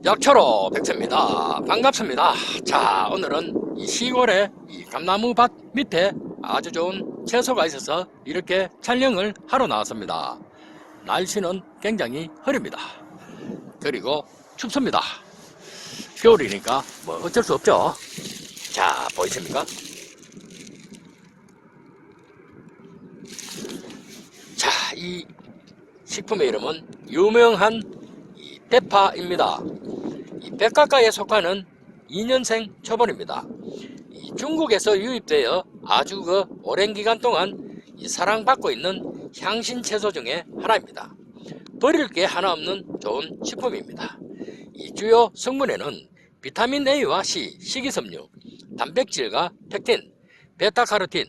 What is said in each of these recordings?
약초로 백세입니다. 반갑습니다. 자, 오늘은 이 시골에 이 감나무밭 밑에 아주 좋은 채소가 있어서 이렇게 촬영을 하러 나왔습니다. 날씨는 굉장히 흐립니다. 그리고 춥습니다. 겨울이니까 뭐 어쩔 수 없죠. 자, 보이십니까? 자, 이 식품의 이름은 유명한 이 대파입니다. 이 백가까에 속하는 2년생 초벌입니다. 중국에서 유입되어 아주 오랜 기간 동안 사랑받고 있는 향신 채소 중에 하나입니다. 버릴 게 하나 없는 좋은 식품입니다. 주요 성분에는 비타민 A와 C, 식이섬유, 단백질과 펙틴, 베타카로틴,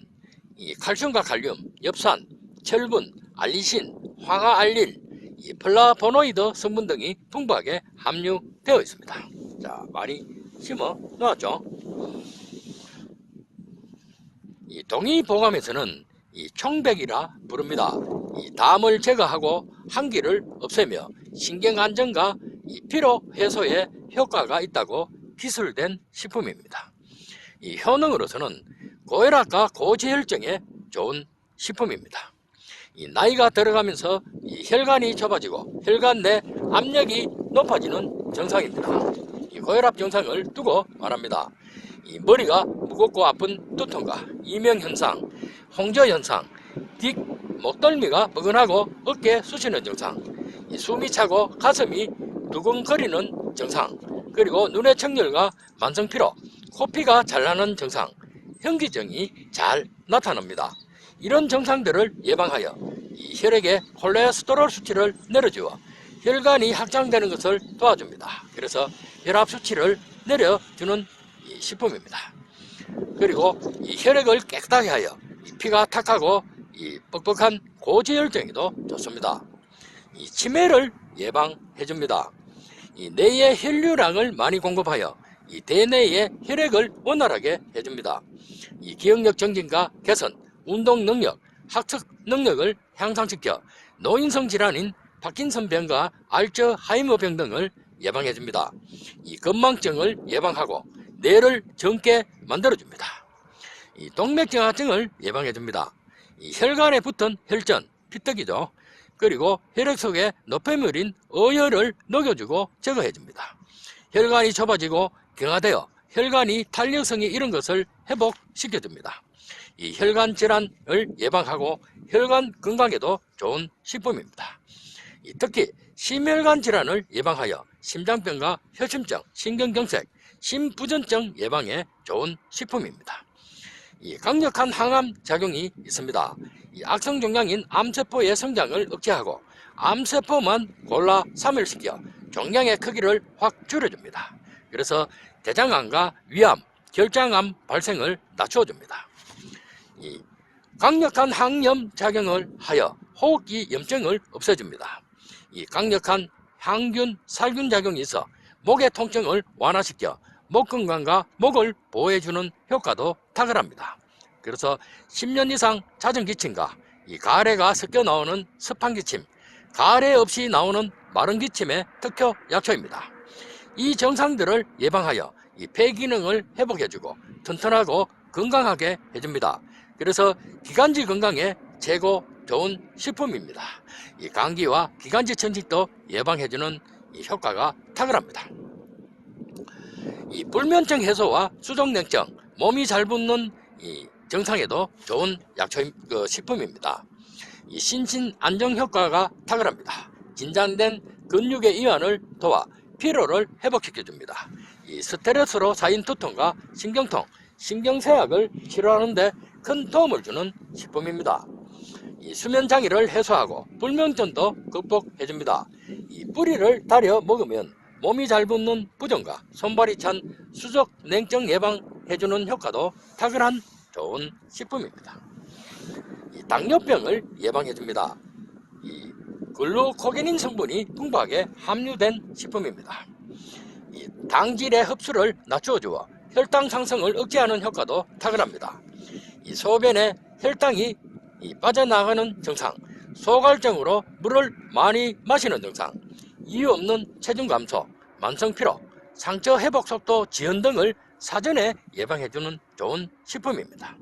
칼슘과 칼륨, 엽산, 철분, 알리신, 황화알릴, 플라보노이드 성분 등이 풍부하게 함유되어 있습니다. 자, 많이 심어 놓았죠. 동의보감에서는 총백이라 부릅니다. 담을 제거하고 한기를 없애며 신경안정과 피로 해소에 효과가 있다고 기술된 식품입니다. 효능으로서는 고혈압과 고지혈증에 좋은 식품입니다. 나이가 들어가면서 혈관이 좁아지고 혈관 내 압력이 높아지는 증상입니다. 고혈압 증상을 두고 말합니다. 머리가 무겁고 아픈 두통과 이명현상, 홍조현상, 뒷 목덜미가 뻐근하고 어깨 쑤시는 증상, 숨이 차고 가슴이 두근거리는 증상, 그리고 눈의 청열과 만성피로, 코피가 잘 나는 증상, 현기증이 잘 나타납니다. 이런 증상들을 예방하여 혈액의 콜레스테롤 수치를 내려주어 혈관이 확장되는 것을 도와줍니다. 그래서 혈압 수치를 내려주는 식품입니다. 그리고 혈액을 깨끗하게 하여 피가 탁하고 뻑뻑한 고지혈증에도 좋습니다. 치매를 예방해줍니다. 뇌의 혈류량을 많이 공급하여 대뇌의 혈액을 원활하게 해줍니다. 기억력 증진과 개선, 운동 능력, 학습 능력을 향상시켜 노인성 질환인 파킨슨병과 알츠하이머병 등을 예방해줍니다. 건망증을 예방하고 뇌를 젊게 만들어줍니다. 동맥경화증을 예방해줍니다. 혈관에 붙은 혈전, 피떡이죠. 그리고 혈액 속에 노폐물인 어혈을 녹여주고 제거해줍니다. 혈관이 좁아지고 경화되어 혈관이 탄력성이 잃은 것을 회복시켜줍니다. 혈관 질환을 예방하고 혈관 건강에도 좋은 식품입니다. 특히 심혈관 질환을 예방하여 심장병과 협심증, 신경경색, 심부전증 예방에 좋은 식품입니다. 강력한 항암 작용이 있습니다. 악성종양인 암세포의 성장을 억제하고 암세포만 골라 사멸시켜 종양의 크기를 확 줄여줍니다. 그래서 대장암과 위암, 결장암 발생을 낮춰줍니다. 강력한 항염 작용을 하여 호흡기 염증을 없애줍니다. 강력한 항균, 살균 작용이 있어 목의 통증을 완화시켜 목 건강과 목을 보호해주는 효과도 탁월합니다. 그래서 10년 이상 잦은 기침과 가래가 섞여 나오는 습한 기침, 가래 없이 나오는 마른 기침의 특효 약초입니다. 이 증상들을 예방하여 폐 기능을 회복해주고 튼튼하고 건강하게 해줍니다. 그래서 기관지 건강에 최고 좋은 식품입니다. 감기와 기관지 천식도 예방해주는 효과가 탁월합니다. 불면증 해소와 수족냉증, 몸이 잘 붓는 증상에도 좋은 식품입니다. 신신 안정 효과가 탁월합니다. 긴장된 근육의 이완을 도와 피로를 회복시켜줍니다. 스트레스로 쌓인 두통과 신경통, 신경쇠약을 치료하는 데 큰 도움을 주는 식품입니다. 수면 장애를 해소하고 불면증도 극복해줍니다. 뿌리를 달여 먹으면 몸이 잘 붓는 부종과 손발이 찬 수족 냉증 예방해주는 효과도 탁월한 좋은 식품입니다. 당뇨병을 예방해줍니다. 글루코게닌 성분이 풍부하게 함유된 식품입니다. 당질의 흡수를 낮추어주어 혈당 상승을 억제하는 효과도 탁월합니다. 소변에 혈당이 빠져나가는 증상, 소갈증으로 물을 많이 마시는 증상, 이유 없는 체중 감소, 만성피로, 상처 회복 속도 지연 등을 사전에 예방해주는 좋은 식품입니다.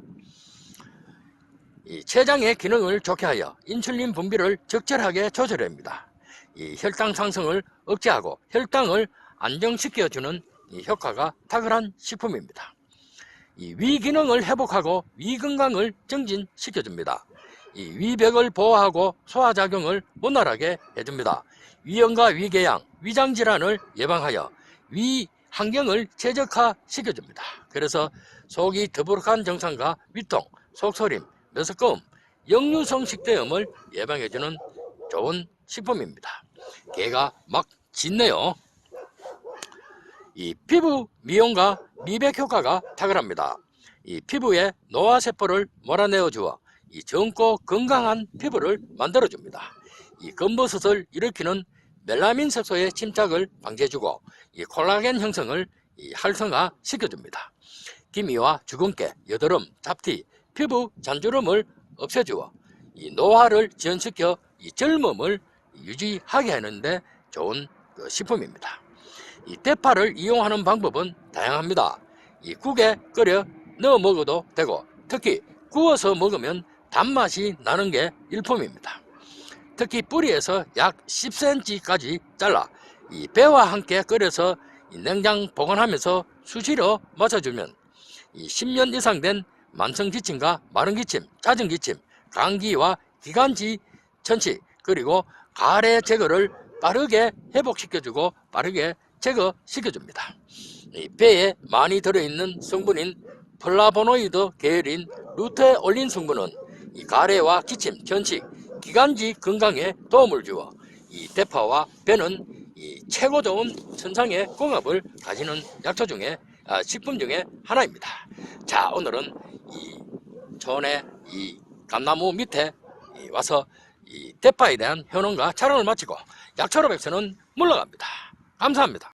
이 췌장의 기능을 좋게 하여 인슐린 분비를 적절하게 조절합니다. 이 혈당 상승을 억제하고 혈당을 안정시켜주는 이 효과가 탁월한 식품입니다. 이 위 기능을 회복하고 위 건강을 증진시켜줍니다. 이 위벽을 보호하고 소화작용을 원활하게 해줍니다. 위염과 위궤양, 위장질환을 예방하여 위 환경을 최적화시켜줍니다. 그래서 속이 더부룩한 증상과 위통, 속소림, 메스꺼움, 역류성 식도염을 예방해주는 좋은 식품입니다. 개가 막 짖네요. 이 피부 미용과 미백 효과가 탁월합니다. 이 피부에 노화세포를 몰아내어 주어 이 젊고 건강한 피부를 만들어줍니다. 이 검버섯을 일으키는 멜라민 색소의 침착을 방지해주고 이 콜라겐 형성을 활성화 시켜줍니다. 기미와 주근깨, 여드름, 잡티, 피부 잔주름을 없애주어 이 노화를 지연시켜 이 젊음을 유지하게 하는데 좋은 식품입니다. 이 대파를 이용하는 방법은 다양합니다. 이 국에 끓여 넣어 먹어도 되고 특히 구워서 먹으면 단맛이 나는 게 일품입니다. 특히 뿌리에서 약 10cm까지 잘라 이 배와 함께 끓여서 냉장 보관하면서 수시로 마셔주면 이 10년 이상 된 만성 기침과 마른 기침, 잦은 기침, 감기와 기관지 천식 그리고 가래 제거를 빠르게 회복시켜주고 빠르게 제거시켜줍니다. 이 배에 많이 들어있는 성분인 플라보노이드 계열인 루테올린 성분은 이 가래와 기침, 천식, 기관지 건강에 도움을 주어 이 대파와 배는 이 최고 좋은 천상의 궁합을 가지는 약초 중에 식품 중에 하나입니다. 자, 오늘은 이 촌의 이 감나무 밑에 와서 이 대파에 대한 효능과 촬영을 마치고 약초로 백서는 물러갑니다. 감사합니다.